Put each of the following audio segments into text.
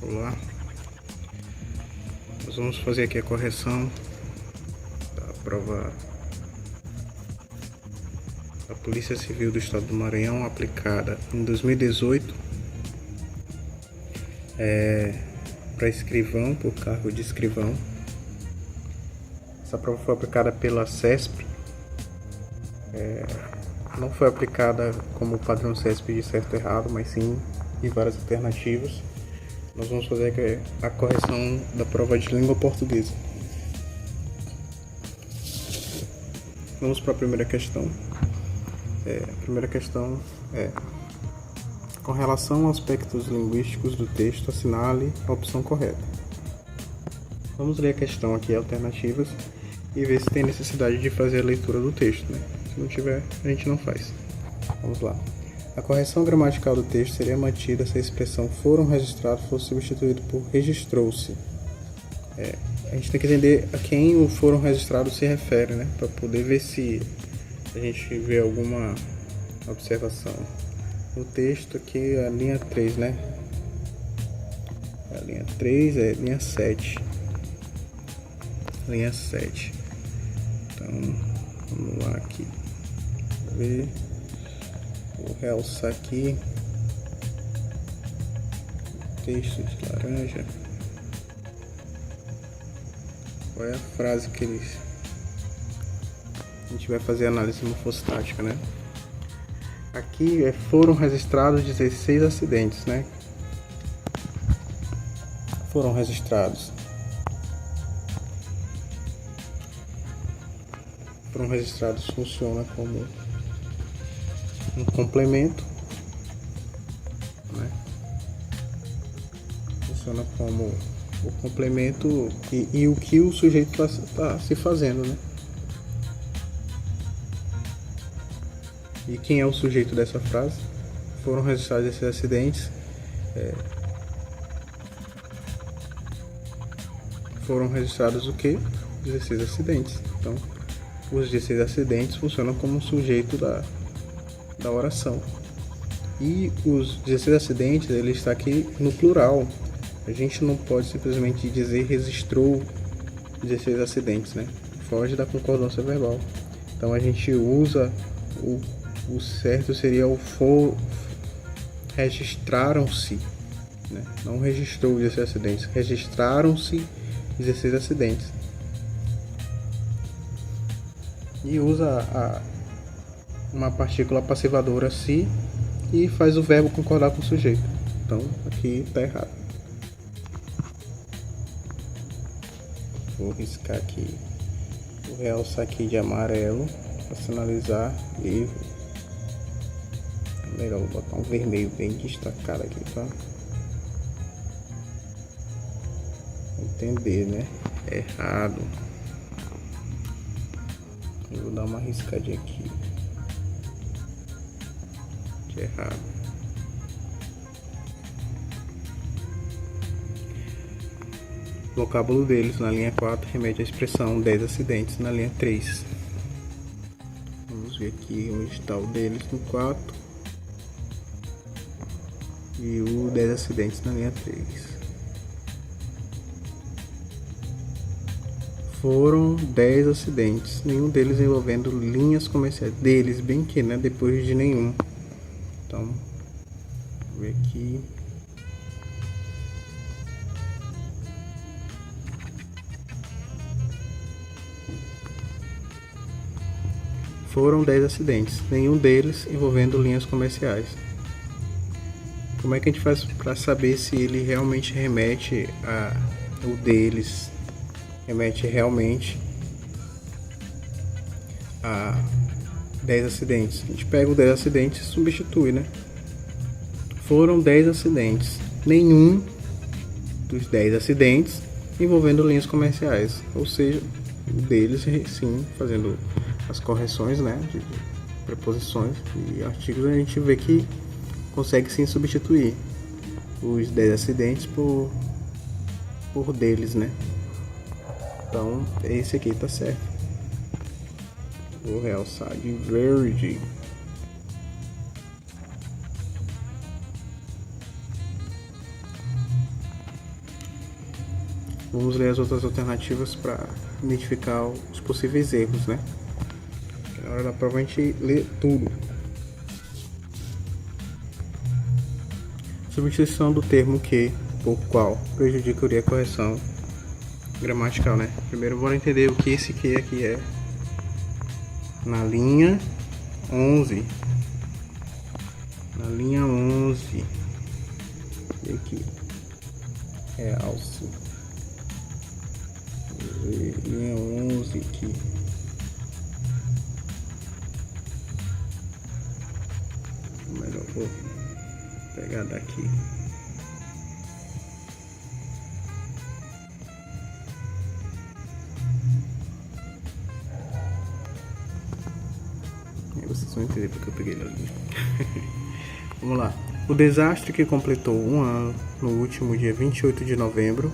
Olá, nós vamos fazer aqui a correção da prova da Polícia Civil do Estado do Maranhão, aplicada em 2018 para escrivão, por cargo de escrivão. Essa prova foi aplicada pela CESP, não foi aplicada como o padrão CESP de certo e errado, mas sim de várias alternativas. Nós vamos fazer aqui a correção da prova de língua portuguesa. Vamos para a primeira questão. A primeira questão é: com relação aos aspectos linguísticos do texto, assinale a opção correta. Vamos ler a questão aqui, alternativas, e ver se tem necessidade de fazer a leitura do texto, né? Se não tiver, a gente não faz. Vamos lá. A correção gramatical do texto seria mantida se a expressão foram registrados fosse substituído por registrou-se. A gente tem que entender a quem o foram registrados se refere, né? Para poder ver se a gente vê alguma observação. No texto aqui, a linha 3, né? A linha 3 é linha 7. Linha 7. Então, vamos lá aqui. Ver. Vou realçar aqui o texto de laranja. Qual é a frase que eles... A gente vai fazer análise morfostática, né? Aqui foram registrados 16 acidentes, né? Foram registrados. Foram registrados funciona como um complemento, né? Funciona como o complemento e o que o sujeito está se fazendo, né? E quem é o sujeito dessa frase? Foram registrados esses acidentes. Foram registrados o quê? 16 acidentes. Então, os 16 acidentes funcionam como sujeito da oração. E os 16 acidentes, ele está aqui no plural. A gente não pode simplesmente dizer registrou 16 acidentes, né? Foge da concordância verbal. Então a gente usa o certo seria o registraram-se, né? Não registrou 16 acidentes, registraram-se 16 acidentes. E usa uma partícula passivadora se e faz o verbo concordar com o sujeito. Então aqui está errado. Vou riscar aqui, vou realçar aqui de amarelo para sinalizar e melhor, vou botar um vermelho bem destacado aqui para entender, né? Errado. Eu vou dar uma riscadinha aqui de errado. O vocábulo deles na linha 4 remete à expressão 10 acidentes na linha 3. Vamos ver aqui onde está o deles no 4 e o 10 acidentes na linha 3. Foram 10 acidentes, nenhum deles envolvendo linhas comerciais. Deles, bem que, né? Depois de nenhum. Então, vou ver aqui. Foram 10 acidentes, nenhum deles envolvendo linhas comerciais. Como é que a gente faz para saber se ele realmente remete o deles? Remete realmente a 10 acidentes. A gente pega o 10 acidentes e substitui, né? Foram 10 acidentes, nenhum dos 10 acidentes envolvendo linhas comerciais. Ou seja, o deles, sim, fazendo as correções, né, de preposições e artigos, a gente vê que consegue sim substituir os 10 acidentes por deles, né? Então, esse aqui tá certo. Vou realçar de verde. Vamos ler as outras alternativas para identificar os possíveis erros, né? Na hora da prova a gente lê tudo. Substituição do termo que por qual prejudicaria a correção gramatical, né? Primeiro bora entender o que esse que aqui é. Na linha 11. Na linha 11. E aqui. Realce. Linha 11 aqui. Melhor vou pegar daqui. Aí vocês vão entender porque eu peguei ele ali. Vamos lá. O desastre que completou um ano no último dia 28 de novembro.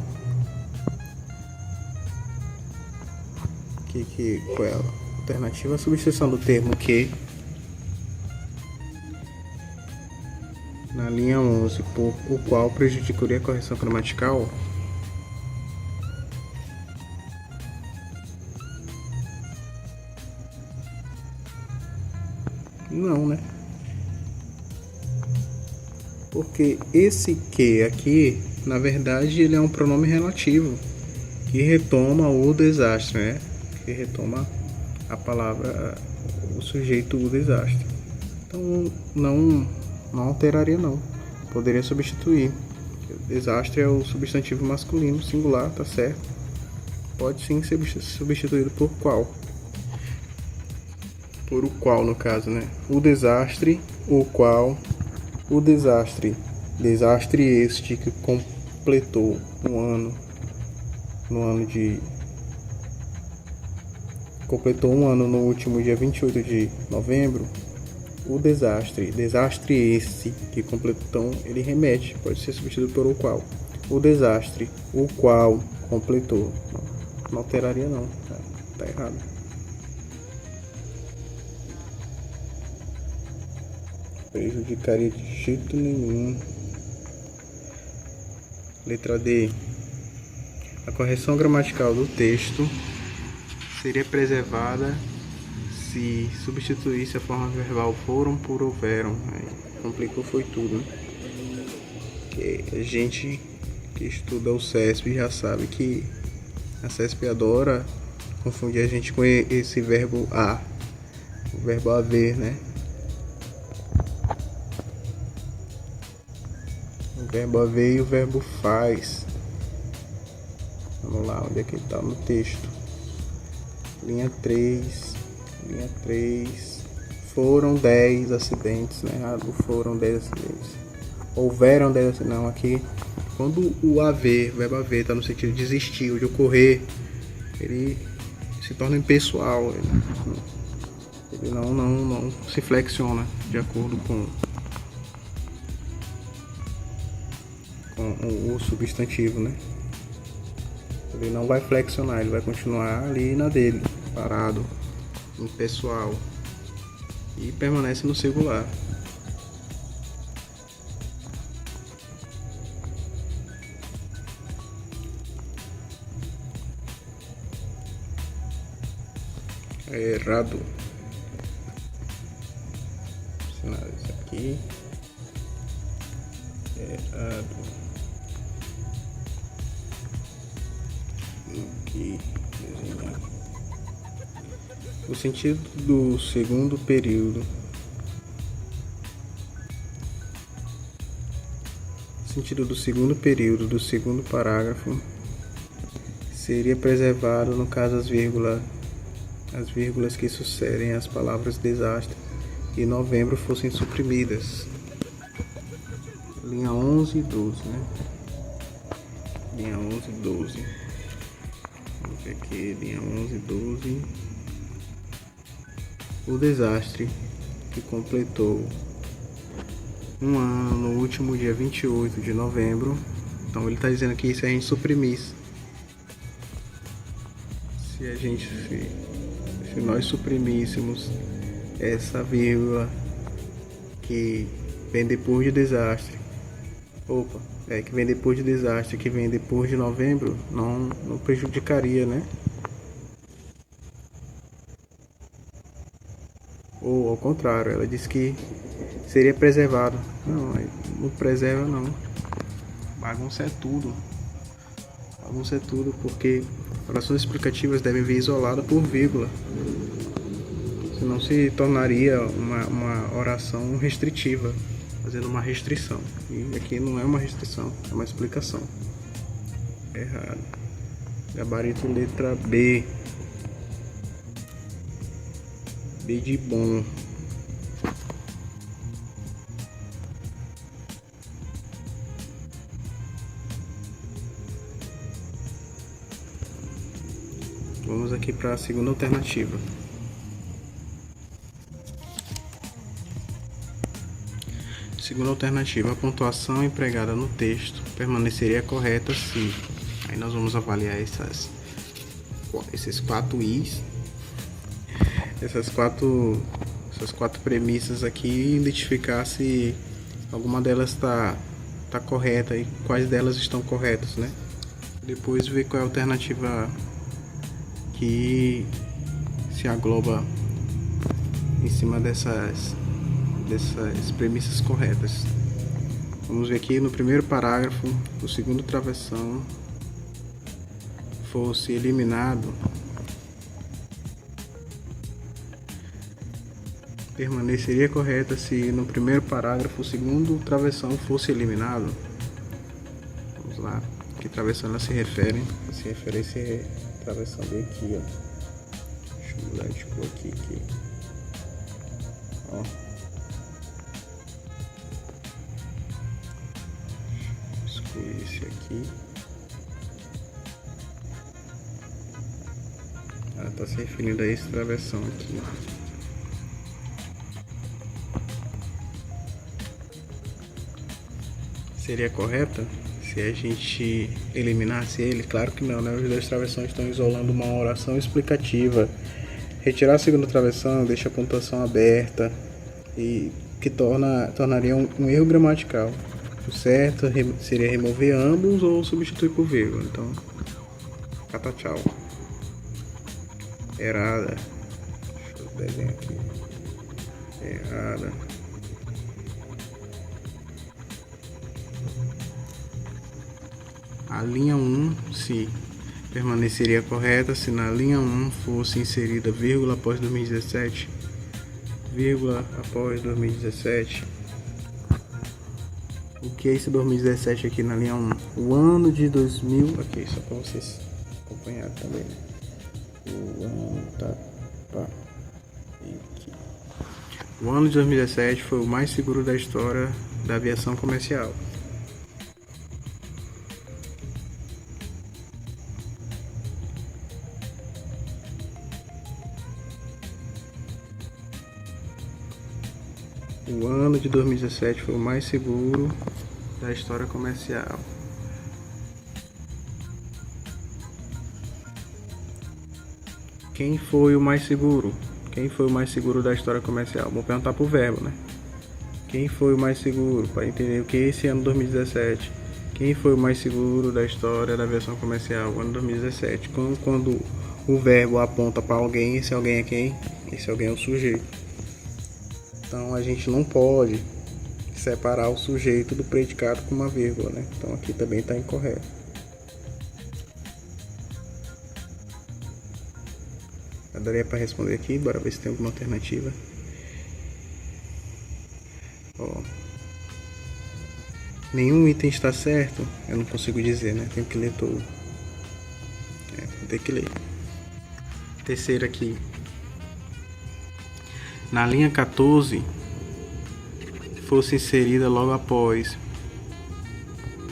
Qual é a alternativa? A substituição do termo que na linha 11 por o qual prejudicaria a correção gramatical. Não, né? Porque esse que aqui, na verdade, ele é um pronome relativo que retoma o desastre, né? Que retoma a palavra, o sujeito, o desastre. Então, não alteraria, não. Poderia substituir. Desastre é o substantivo masculino, singular, tá certo? Pode sim ser substituído por qual. Por o qual, no caso, né? O desastre, o qual, o desastre. Desastre este que completou um ano, completou um ano no último dia 28 de novembro. O desastre esse que completou, ele remete, pode ser substituído por o qual. O desastre, o qual completou. Não alteraria, não, tá errado. Prejudicaria de jeito nenhum. Letra D. A correção gramatical do texto seria preservada se substituísse a forma verbal foram por houveram. Aí complicou, foi tudo, né? Porque a gente que estuda o CESP já sabe que a CESP adora confundir a gente com esse verbo a, o verbo haver, né? O verbo haver e o verbo faz. Vamos lá, onde é que ele está no texto? Linha 3. Foram 10 acidentes, né? Foram 10 acidentes. Houveram 10 acidentes. Não, aqui, quando o haver, o verbo haver, está no sentido de existir, de ocorrer, ele se torna impessoal. Ele não se flexiona de acordo com o substantivo, né? Ele não vai flexionar, ele vai continuar ali na dele, parado, impessoal, e permanece no singular. É errado. Assinar isso aqui. Errado. Aqui, desenhar. O sentido do segundo período. O sentido do segundo período do segundo parágrafo seria preservado no caso as vírgulas que sucedem às palavras desastre e novembro fossem suprimidas. Linha 11 e 12, né? Linha 11 e 12. Vamos ver aqui, linha 11 e 12. O desastre que completou um ano no último dia 28 de novembro. Então ele está dizendo aqui se a gente suprimisse. Se nós suprimíssemos essa vírgula que vem depois de desastre. que vem depois de desastre, que vem depois de novembro, não prejudicaria, né? Ou ao contrário, ela disse que seria preservado. Não preserva não. Bagunça é tudo. Bagunça é tudo porque orações explicativas devem vir isoladas por vírgula. Senão se tornaria uma oração restritiva, fazendo uma restrição. E aqui não é uma restrição, é uma explicação. Errado. Gabarito letra B. B de bom. Vamos aqui para a segunda alternativa. Segunda alternativa, a pontuação empregada no texto permaneceria correta se... Aí nós vamos avaliar esses 4 Is, essas quatro premissas aqui, e identificar se alguma delas está correta e quais delas estão corretas, né? Depois ver qual é a alternativa que se agloba em cima dessas premissas corretas. Vamos ver aqui no primeiro parágrafo, o segundo travessão fosse eliminado, permaneceria correta se no primeiro parágrafo o segundo travessão fosse eliminado. Vamos lá, que travessão ela se refere? Se refere a esse travessão bem aqui, ó. Deixa eu mudar de cor aqui. Ó. Escolhi esse aqui. Ela está se referindo a esse travessão aqui. Seria correta se a gente eliminasse ele? Claro que não, né? Os dois travessões estão isolando uma oração explicativa. Retirar a segunda travessão deixa a pontuação aberta e que tornaria um erro gramatical. O certo seria remover ambos ou substituir por vírgula. Então, cata tchau. Errada. Deixa eu desenhar aqui. Errada. A linha 1 se permaneceria correta se na linha 1 fosse inserida vírgula após 2017. Vírgula após 2017. O que é esse 2017 aqui na linha 1? O ano de 2000. Aqui, só para vocês acompanharem também. O ano aqui. O ano de 2017 foi o mais seguro da história da aviação comercial. O ano de 2017 foi o mais seguro da história comercial. Quem foi o mais seguro? Quem foi o mais seguro da história comercial? Vou perguntar pro verbo, né? Quem foi o mais seguro? Para entender o que é esse ano 2017. Quem foi o mais seguro da história da aviação comercial? O ano 2017. Quando o verbo aponta para alguém, esse alguém é quem? Esse alguém é o sujeito. Então a gente não pode separar o sujeito do predicado com uma vírgula, né? Então aqui também está incorreto. Eu daria para responder aqui, bora ver se tem alguma alternativa. Ó, nenhum item está certo, eu não consigo dizer, né? Tenho que ler todo. Vou ter que ler. Terceiro aqui. Na linha 14, fosse inserida logo após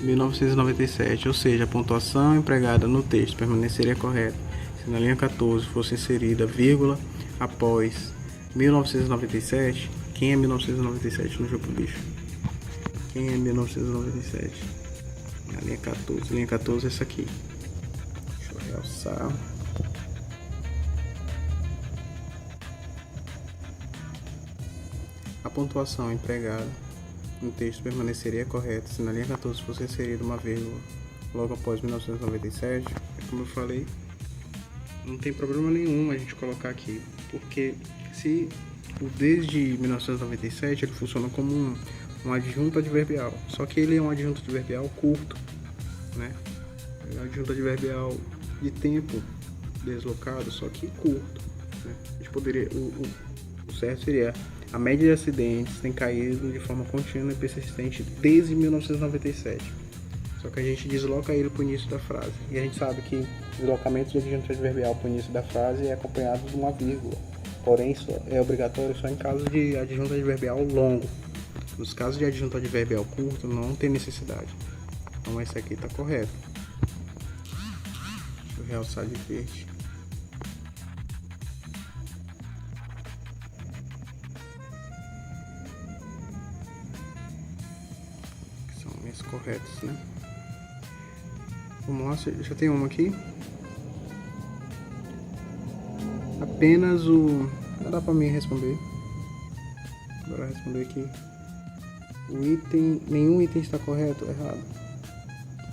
1997, ou seja, a pontuação empregada no texto permaneceria correta se na linha 14 fosse inserida vírgula após 1997. Quem é 1997 no jogo do bicho? Quem é 1997? Na linha 14. Linha 14 é essa aqui. Deixa eu realçar. A pontuação empregada no texto permaneceria correta se na linha 14 fosse inserida uma vírgula logo após 1997. Como eu falei, não tem problema nenhum a gente colocar aqui, porque se o desde 1997 ele funciona como um adjunto adverbial, só que ele é um adjunto adverbial curto, né? É um adjunto adverbial de tempo deslocado, só que curto, né? A gente poderia, o certo seria: a média de acidentes tem caído de forma contínua e persistente desde 1997. Só que a gente desloca ele para o início da frase. E a gente sabe que o deslocamento de adjunto adverbial para o início da frase é acompanhado de uma vírgula. Porém, isso é obrigatório só em caso de adjunto adverbial longo. Nos casos de adjunto adverbial curto, não tem necessidade. Então, esse aqui está correto. Deixa eu realçar de verde. São esses corretos, né? Vamos lá, já tem uma aqui. Apenas o... Não dá pra mim responder. Bora responder aqui. O item... Nenhum item está correto ou errado.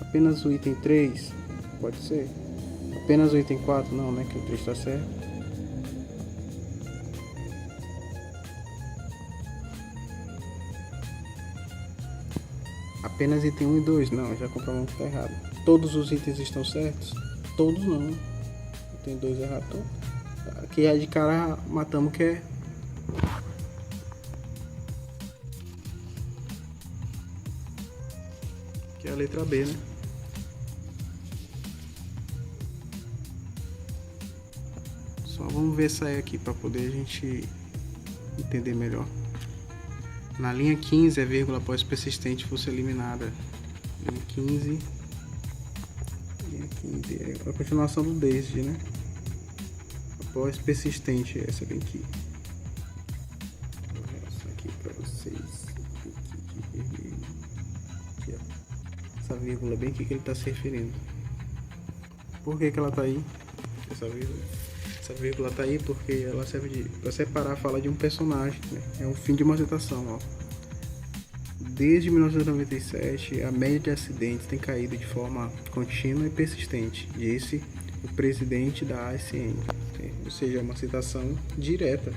Apenas o item 3. Pode ser. Apenas o item 4. Não, né? Que o 3 está certo. Apenas item 1 e 2. Não, já comprovamos que está errado. Todos os itens estão certos? Todos não. Tem 2 errados. Então, aqui é de cara matamos que é a letra B, né? Só vamos ver essa aqui para poder a gente entender melhor. Na linha 15, a vírgula após persistente fosse eliminada. Linha 15. Linha 15 é a continuação do desde, né? Após persistente, essa bem aqui. Vou mostrar aqui para vocês. Aqui, vermelho. Aqui, ó. Essa vírgula bem aqui que ele está se referindo. Por que ela está aí? Essa vírgula está aí porque ela serve para separar a fala de um personagem, né? É o fim de uma citação, ó. Desde 1997, a média de acidentes tem caído de forma contínua e persistente, disse o presidente da ACN. Ou seja, é uma citação direta.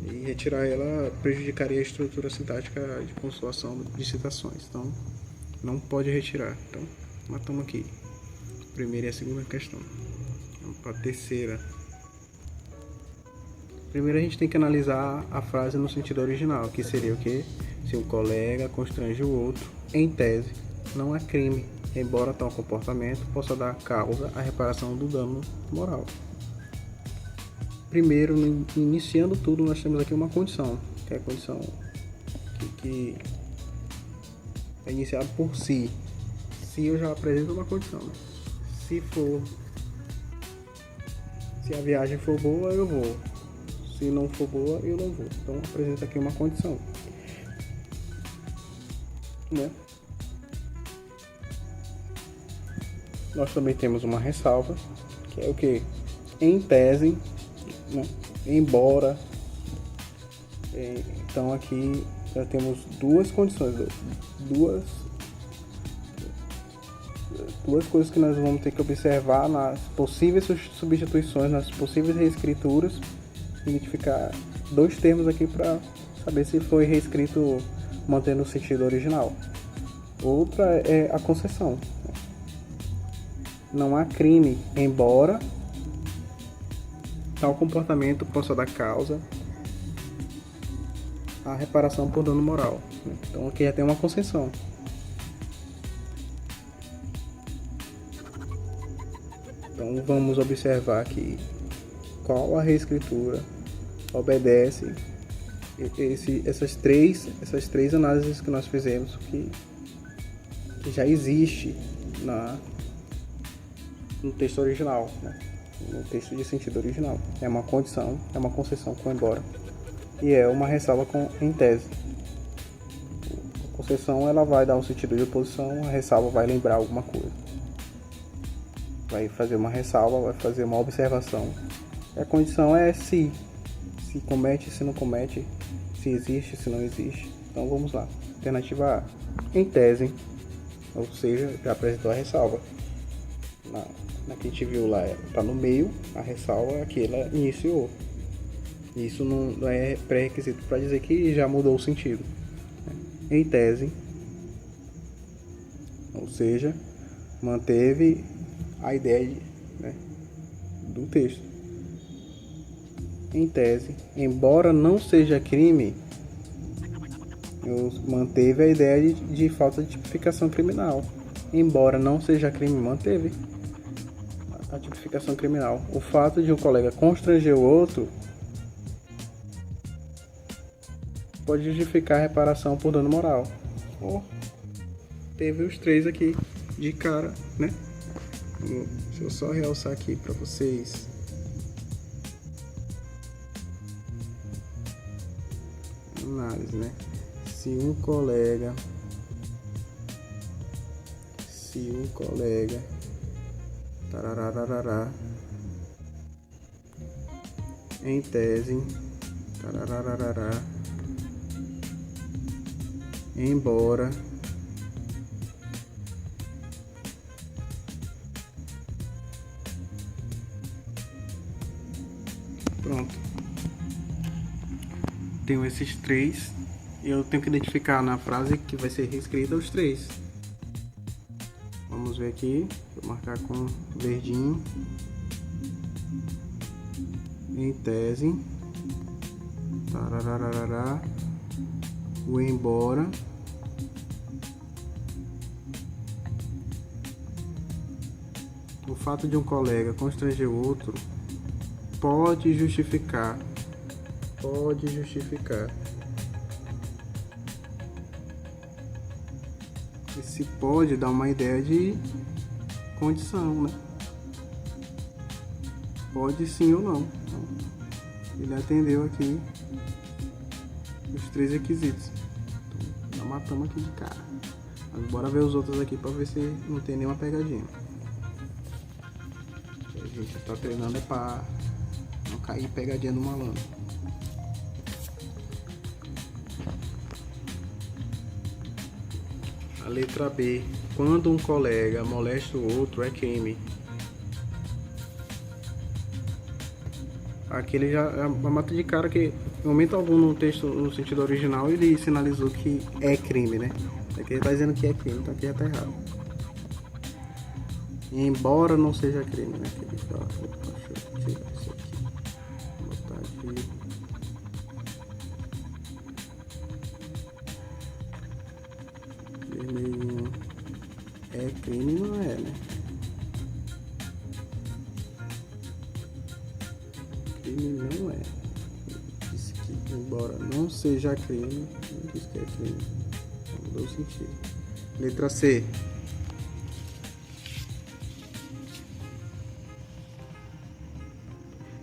E retirar ela prejudicaria a estrutura sintática de conjugação de citações. Então, não pode retirar. Então, matamos aqui. A primeira e a segunda questão. Vamos para a terceira. Primeiro a gente tem que analisar a frase no sentido original, que seria o quê? Se um colega constrange o outro, em tese, não é crime, embora tal comportamento possa dar causa à reparação do dano moral. Primeiro, iniciando tudo, nós temos aqui uma condição, que é a condição que é iniciada por si. Se eu já apresento uma condição, né? Se a viagem for boa, eu vou. Se não for boa, eu não vou. Então, apresenta aqui uma condição, né? Nós também temos uma ressalva, que é o que? Em tese, né? Embora. Então, aqui já temos duas condições, duas coisas que nós vamos ter que observar nas possíveis substituições, nas possíveis reescrituras. Identificar dois termos aqui para saber se foi reescrito mantendo o sentido original. Outra é a concessão. Não há crime, embora tal comportamento possa dar causa à reparação por dano moral. Então aqui já tem uma concessão. Então vamos observar aqui qual a reescritura obedece essas três análises que nós fizemos, que já existe no texto original, né? No texto de sentido original. É uma condição, é uma concessão com embora e é uma ressalva com em tese. A concessão ela vai dar um sentido de oposição, a ressalva vai lembrar alguma coisa, vai fazer uma ressalva, vai fazer uma observação. A condição é se comete, se não comete, se existe, se não existe. Então vamos lá. Alternativa A. Em tese, ou seja, já apresentou a ressalva. Na que a gente viu lá, está no meio, a ressalva é que ela iniciou. Isso não é pré-requisito para dizer que já mudou o sentido. Em tese, ou seja, manteve a ideia do texto. Em tese, embora não seja crime, manteve a ideia de falta de tipificação criminal. Embora não seja crime, manteve a tipificação criminal. O fato de um colega constranger o outro pode justificar a reparação por dano moral. Teve os três aqui de cara, né? Deixa eu só realçar aqui para vocês. Análise, né? Se um colega tarararará, em tese, tarararará, embora pronto, tenho esses três e eu tenho que identificar na frase que vai ser reescrita os três. Vamos ver aqui, vou marcar com verdinho. Em tese, tarararará, o embora, o fato de um colega constranger o outro pode justificar. Esse pode dar uma ideia de condição, né? Pode sim ou não. Ele atendeu aqui os três requisitos. Então, já matamos aqui de cara. Mas bora ver os outros aqui para ver se não tem nenhuma pegadinha. A gente está treinando é para não cair pegadinha no malandro. A letra B. Quando um colega molesta o outro é crime. Aqui ele já mata de cara que em momento algum no texto, no sentido original, ele sinalizou que é crime, né? Aqui ele está dizendo que é crime, então aqui já está errado. Embora não seja crime, né? Deixa eu tirar isso aqui. Vou botar aqui. Vermelhinho. É crime, não é, né? Crime não é. Disse que embora não seja crime, não diz que é crime. Não mudou o sentido. Letra C.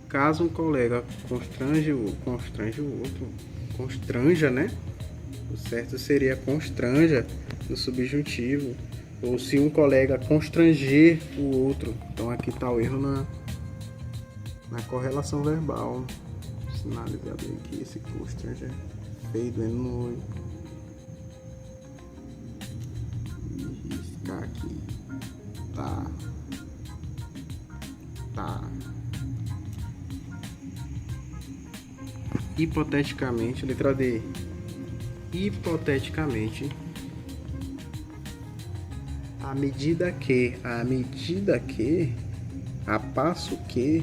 Caso um colega constranja, né? O certo seria constranja no subjuntivo. Ou se um colega constranger o outro. Então aqui está o erro na correlação verbal. Sinalizado aqui, esse constranger feio, doendo no olho. E riscar aqui. Tá. Hipoteticamente, letra D. Hipoteticamente, à medida que, a passo que,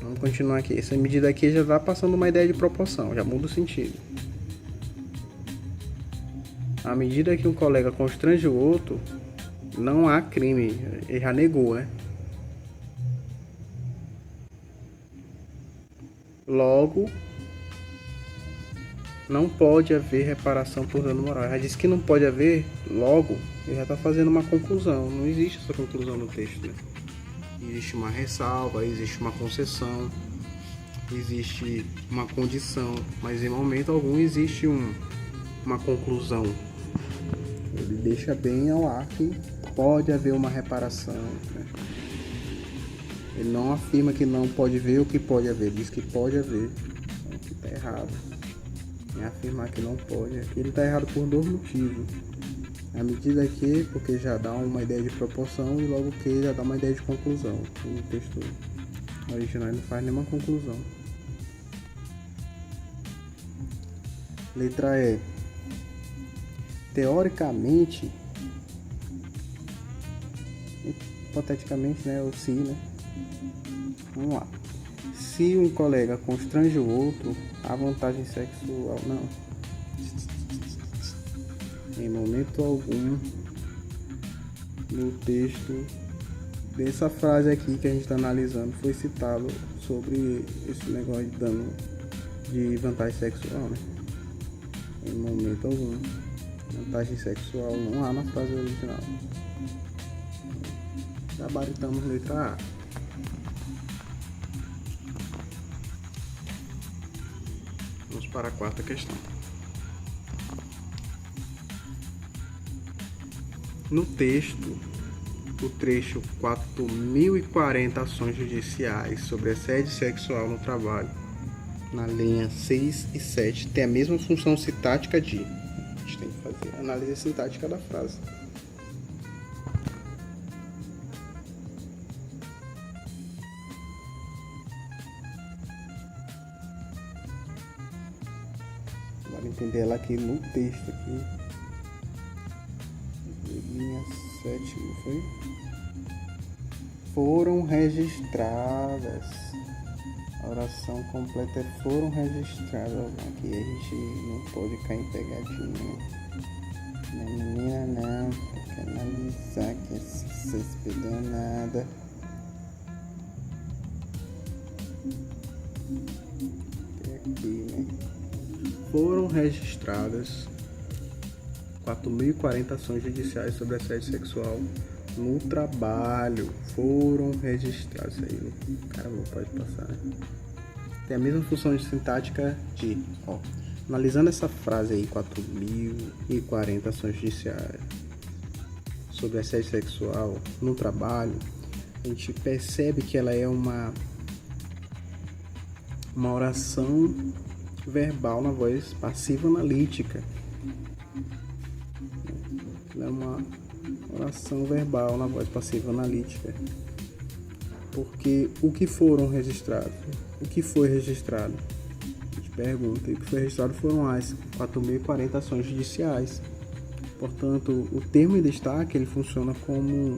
vamos continuar aqui. Essa medida aqui já está passando uma ideia de proporção, já muda o sentido. À medida que um colega constrange o outro, não há crime, ele já negou, né? Logo, não pode haver reparação por dano moral. Já disse que não pode haver, logo, ele já está fazendo uma conclusão. Não existe essa conclusão no texto, né? Existe uma ressalva, existe uma concessão, existe uma condição, mas em momento algum existe uma conclusão. Ele deixa bem ao ar que pode haver uma reparação, né? Ele não afirma que não pode haver ou que pode haver, diz que pode haver. Então, aqui está errado. em afirmar que não pode. Aqui ele está errado por dois motivos. A medida que, porque já dá uma ideia de proporção, e logo que já dá uma ideia de conclusão. O texto original não faz nenhuma conclusão. Letra E. Teoricamente, hipoteticamente, né, ou se, né? Vamos lá. Se um colega constrange o outro, há vantagem sexual. Não. Em momento algum no texto dessa frase aqui que a gente está analisando foi citado sobre esse negócio de dano de vantagem sexual, né? Em momento algum. Vantagem sexual não há na frase original. Gabaritamos letra A. Vamos para a quarta questão. No texto, o trecho 4040 ações judiciais sobre assédio sexual no trabalho, na linha 6 e 7, tem a mesma função sintática de... A gente tem que fazer a análise sintática da frase. Vamos entender ela aqui no texto aqui. Linha 7, não foi? Foram registradas. A oração completa é foram registradas. Aqui a gente não pode cair em pegadinha. Não, menina, não. Tem que analisar que vocês pegam nada. Tem aqui, né? Foram registradas 4.040 ações judiciais sobre assédio sexual no trabalho. Foram registradas. Isso aí, cara, não pode passar, né? Tem a mesma função de sintática de, analisando essa frase aí, 4.040 ações judiciais sobre assédio sexual no trabalho, a gente percebe que ela é uma oração verbal na voz passiva analítica. É uma oração verbal na voz passiva analítica. Porque o que foram registrados? O que foi registrado? A gente pergunta. E o que foi registrado foram as 4.040 ações judiciais. Portanto, o termo em destaque ele funciona como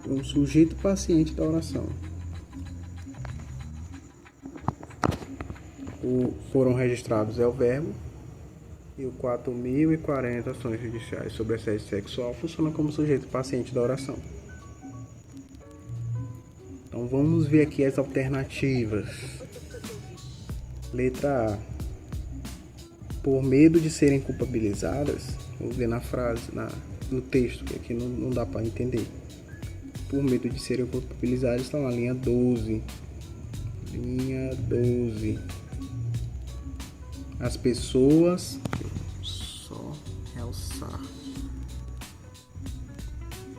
um sujeito paciente da oração. O foram registrados é o verbo. E o 4.040 ações judiciais sobre assédio sexual funciona como sujeito paciente da oração. Então vamos ver aqui as alternativas. Letra A. Por medo de serem culpabilizadas, vamos ver na frase, no texto, que aqui não dá para entender. Por medo de serem culpabilizadas está na linha 12. Linha 12. As pessoas, só realçar,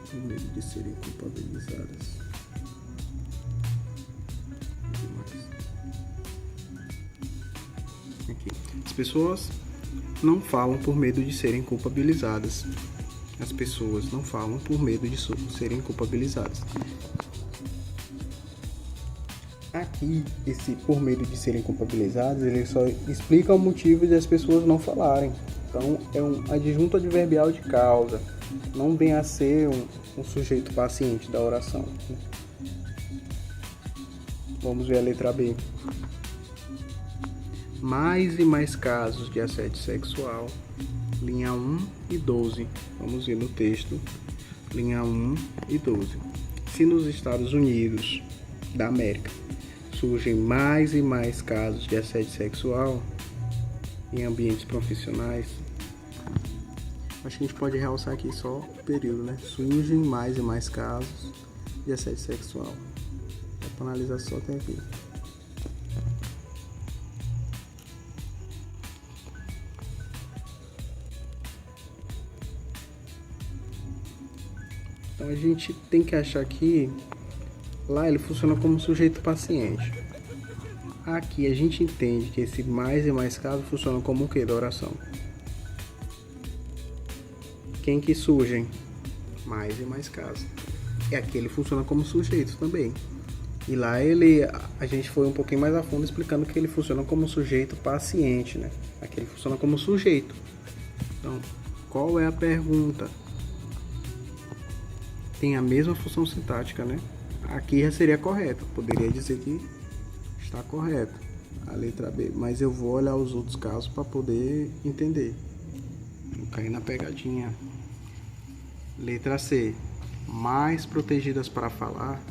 com medo de serem culpabilizadas. Aqui. As pessoas não falam por medo de serem culpabilizadas. As pessoas não falam por medo de serem culpabilizadas. Aqui, esse por medo de serem culpabilizados, ele só explica o motivo de as pessoas não falarem. Então, é um adjunto adverbial de causa. Não vem a ser um sujeito paciente da oração. Vamos ver a letra B. Mais e mais casos de assédio sexual. Linha 1 e 12. Vamos ver no texto. Linha 1 e 12. Se nos Estados Unidos da América surgem mais e mais casos de assédio sexual em ambientes profissionais, acho que a gente pode realçar aqui só o período, né? Surgem mais e mais casos de assédio sexual. Para analisar só até aqui. Então a gente tem que achar que lá ele funciona como sujeito paciente. aqui a gente entende que esse mais e mais casos funciona como o que da oração? Quem que surgem? Mais e mais casos. E aqui ele funciona como sujeito também. E lá a gente foi um pouquinho mais a fundo explicando que ele funciona como sujeito paciente, né? Aqui ele funciona como sujeito. Então, qual é a pergunta? Tem a mesma função sintática, né? Aqui já seria correto. Poderia dizer que está correto a letra B, mas eu vou olhar os outros casos para poder entender. Vou cair na pegadinha. Letra C. Mais protegidas para falar.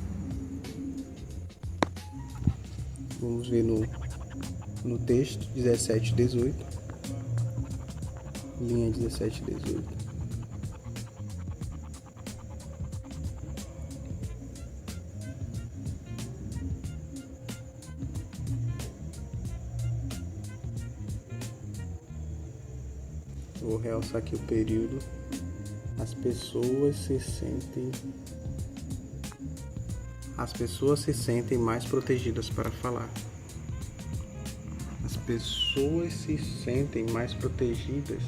Vamos ver no texto 17 e 18. Linha 17 e 18. Vou realçar aqui o período. As pessoas se sentem mais protegidas para falar. As pessoas se sentem mais protegidas.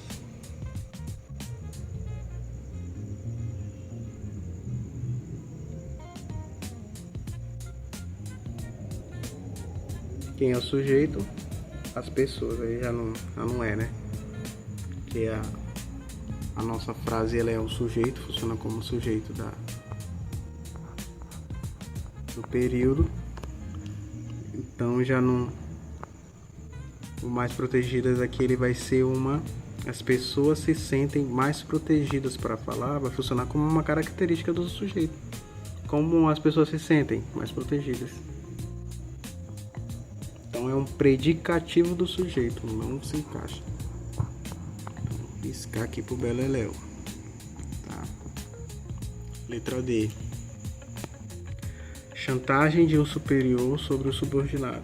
Quem é o sujeito? As pessoas. Aí já não é, né? Que a nossa frase ela é o sujeito, funciona como sujeito do período. Então já não. O mais protegidas aqui ele vai ser as pessoas se sentem mais protegidas para falar, vai funcionar como uma característica do sujeito. Como as pessoas se sentem mais protegidas. Então é um predicativo do sujeito, não se encaixa. Piscar aqui pro beleléu. Tá. Letra D. Chantagem de um superior sobre o subordinado.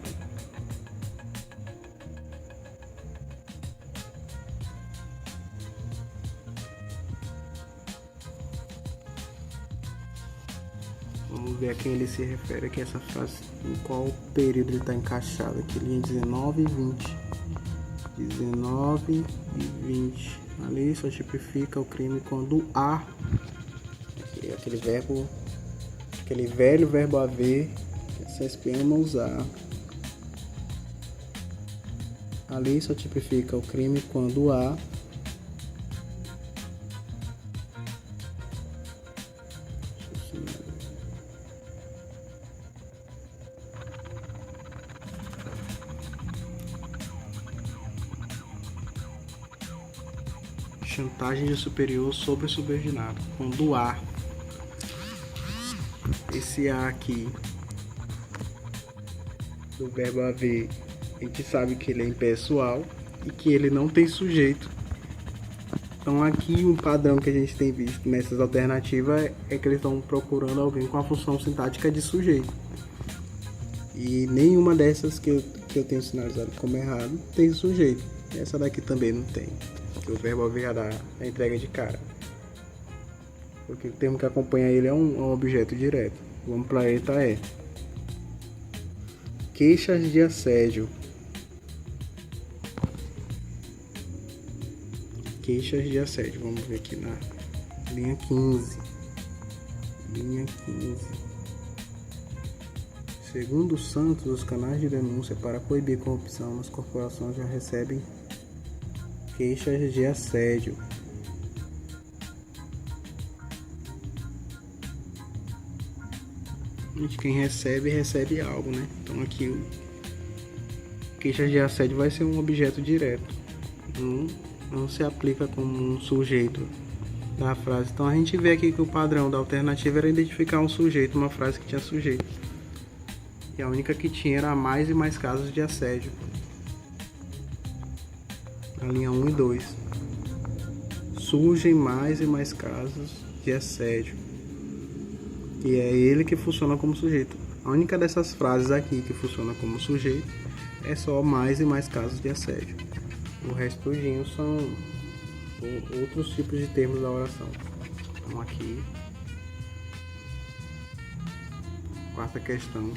Vamos ver a quem ele se refere aqui, essa frase, em qual período ele está encaixado aqui, linha 19 e 20. 19 e 20. Ali só tipifica o crime quando há aquele velho verbo haver que a CSP ama usar. Ali só tipifica o crime quando há chantagem de superior sobre o subordinado. Quando há esse há aqui do verbo haver, a gente sabe que ele é impessoal e que ele não tem sujeito. Então aqui um padrão que a gente tem visto nessas alternativas é que eles estão procurando alguém com a função sintática de sujeito. E nenhuma dessas que eu tenho sinalizado como errado tem sujeito. Essa daqui também não tem. Que o verbo haver já dá a entrega de cara. Porque o termo que acompanha ele é um objeto direto. Vamos para a letra E. Queixas de assédio. Queixas de assédio. Vamos ver aqui na linha 15. Linha 15. Segundo o Santos, os canais de denúncia para coibir corrupção nas corporações já recebem queixas de assédio. Quem recebe algo, né? Então aqui o queixas de assédio vai ser um objeto direto. Não se aplica como um sujeito da frase. Então a gente vê aqui que o padrão da alternativa era identificar um sujeito, uma frase que tinha sujeito. E a única que tinha era mais e mais casos de assédio. A linha 1 e 2. Surgem mais e mais casos de assédio. E é ele que funciona como sujeito. A única dessas frases aqui que funciona como sujeito é só mais e mais casos de assédio. O resto tudinho são outros tipos de termos da oração. Então aqui, quarta questão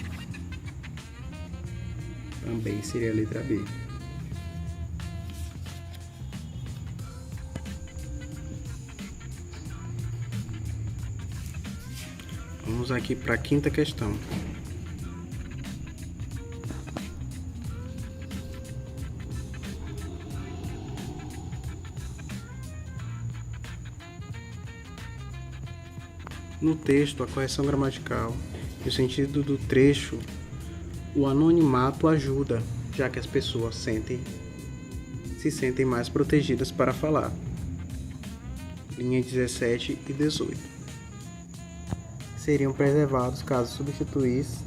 Também seria a letra B. Vamos aqui para a quinta questão. No texto, a correção gramatical e o sentido do trecho, o anonimato ajuda, já que as pessoas se sentem mais protegidas para falar. Linha 17 e 18. Seriam preservados caso substituísse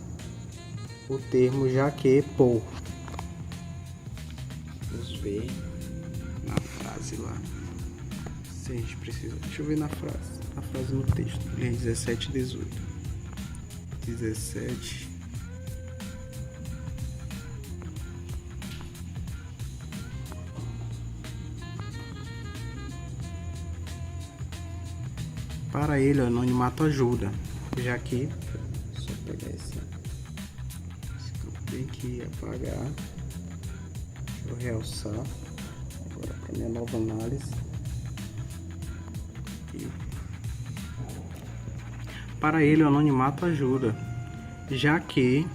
o termo já que por. Vamos ver na frase lá. Se a gente precisa. Deixa eu ver na frase no texto. Linha 17 e 18. 17. Para ele, o anonimato ajuda, já que, só pegar esse tem que apagar, deixa eu realçar, agora para minha nova análise. Aqui. Para ele, o anonimato ajuda, já que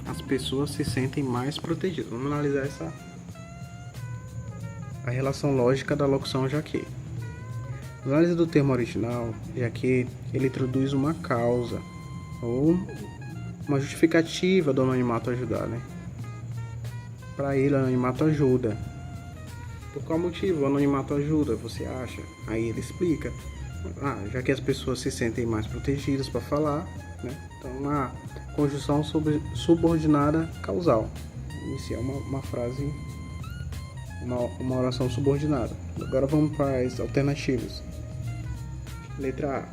as pessoas se sentem mais protegidas. Vamos analisar a relação lógica da locução já que. Na análise do termo original, já que ele introduz uma causa ou uma justificativa do anonimato ajudar, né? Para ele, o anonimato ajuda. Por qual motivo o anonimato ajuda, você acha? Aí ele explica. Já que as pessoas se sentem mais protegidas para falar, né? Então, uma conjunção subordinada causal. Iniciar uma frase, uma oração subordinada. Agora vamos para as alternativas. Letra A.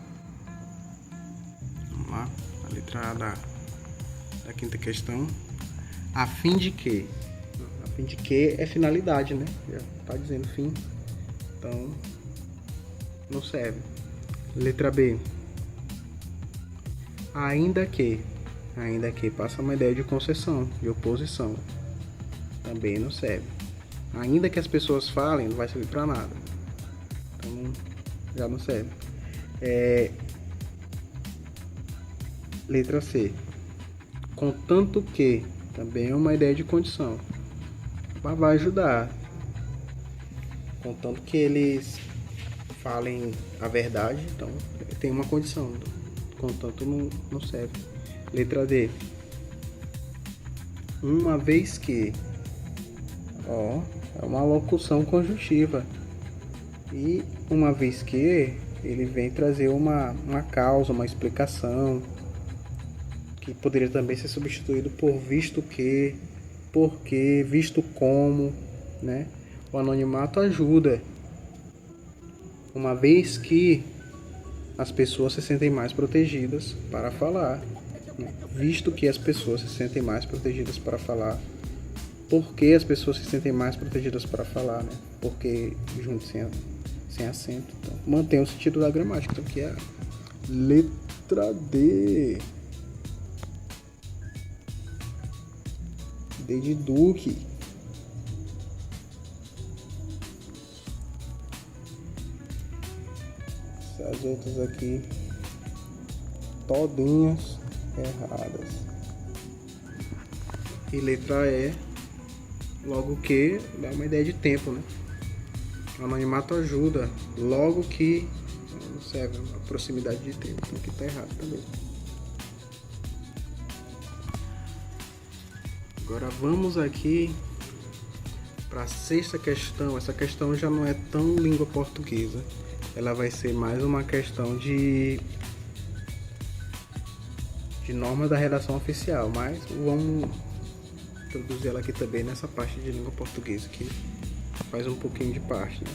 Vamos lá. A letra A da quinta questão. A fim de que? A fim de que é finalidade, né? Já está dizendo fim. Então, não serve. Letra B. Ainda que passa uma ideia de concessão, de oposição. Também não serve. Ainda que as pessoas falem, não vai servir para nada. Então, já não serve. Letra C. Contanto que, também é uma ideia de condição. Mas vai ajudar. Contanto que eles falem a verdade, então tem uma condição. Contanto não serve. Letra D. Uma vez que. É uma locução conjuntiva. E uma vez que ele vem trazer uma causa, uma explicação, que poderia também ser substituído por visto que, porque, visto como, né? O anonimato ajuda. Uma vez que as pessoas se sentem mais protegidas para falar, né? Visto que as pessoas se sentem mais protegidas para falar. Porque as pessoas se sentem mais protegidas para falar, né? Porque junto sem acento. Então, mantém o sentido da gramática. Então, que é a letra D. D de Duque. Essas outras aqui, todinhas erradas. E letra E. Logo que dá uma ideia de tempo, né? O anonimato ajuda, logo que não serve a proximidade de tempo, então aqui tá errado também. Agora vamos aqui para a sexta questão. Essa questão já não é tão língua portuguesa, ela vai ser mais uma questão de norma da redação oficial, mas vamos introduzir ela aqui também nessa parte de língua portuguesa que faz um pouquinho de parte, né?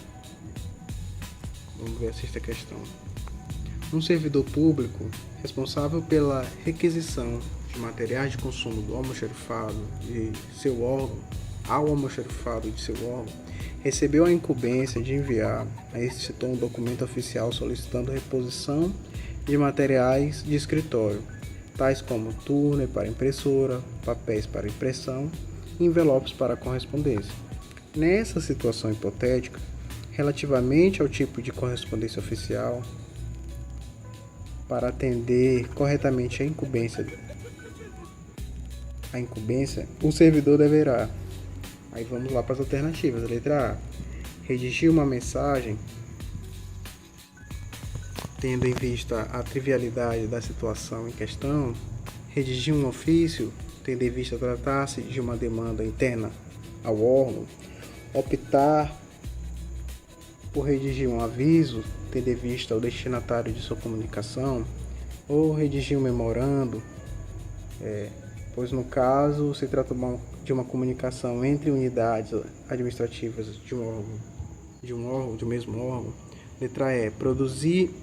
Vamos ver a sexta questão. Um servidor público responsável pela requisição de materiais de consumo do almoxarifado de seu órgão ao almoxarifado de seu órgão recebeu a incumbência de enviar a este setor um documento oficial solicitando reposição de materiais de escritório, tais como toner para impressora, papéis para impressão, envelopes para correspondência. Nessa situação hipotética, relativamente ao tipo de correspondência oficial, para atender corretamente a incumbência, o servidor deverá. Aí vamos lá para as alternativas. Letra A: redigir uma mensagem tendo em vista a trivialidade da situação em questão. Redigir um ofício tendo em vista tratar-se de uma demanda interna ao órgão. Optar por redigir um aviso tendo em vista o destinatário de sua comunicação. Ou redigir um memorando, pois no caso se trata de uma comunicação entre unidades administrativas de um mesmo órgão. Letra E: produzir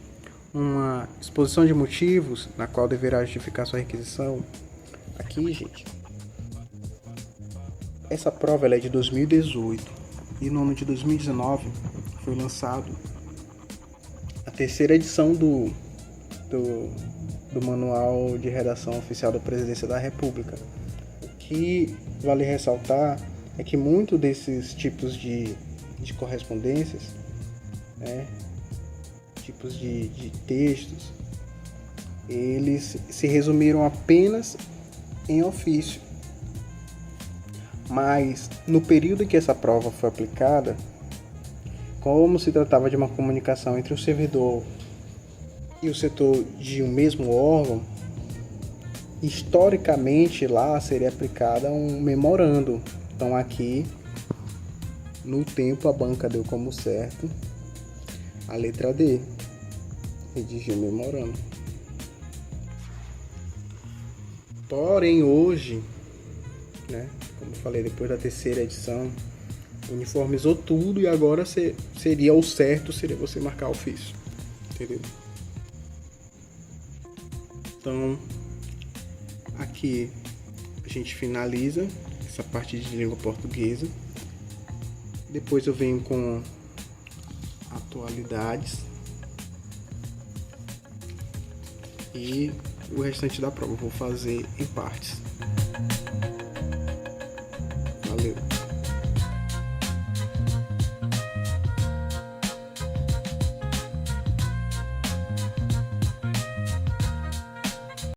uma exposição de motivos na qual deverá justificar sua requisição. Aqui, gente, essa prova ela é de 2018 e no ano de 2019 foi lançado a terceira edição do Manual de Redação Oficial da Presidência da República. O que vale ressaltar é que muitos desses tipos de correspondências, tipos de textos, eles se resumiram apenas em ofício. Mas no período em que essa prova foi aplicada, como se tratava de uma comunicação entre o servidor e o setor de um mesmo órgão, historicamente lá seria aplicada um memorando. Então aqui, no tempo, a banca deu como certo a letra D, redigir um memorando. Porém, hoje, como eu falei, depois da terceira edição, uniformizou tudo e agora seria o certo, seria você marcar ofício, entendeu? Então, aqui a gente finaliza essa parte de língua portuguesa. Depois eu venho com atualidades e o restante da prova eu vou fazer em partes.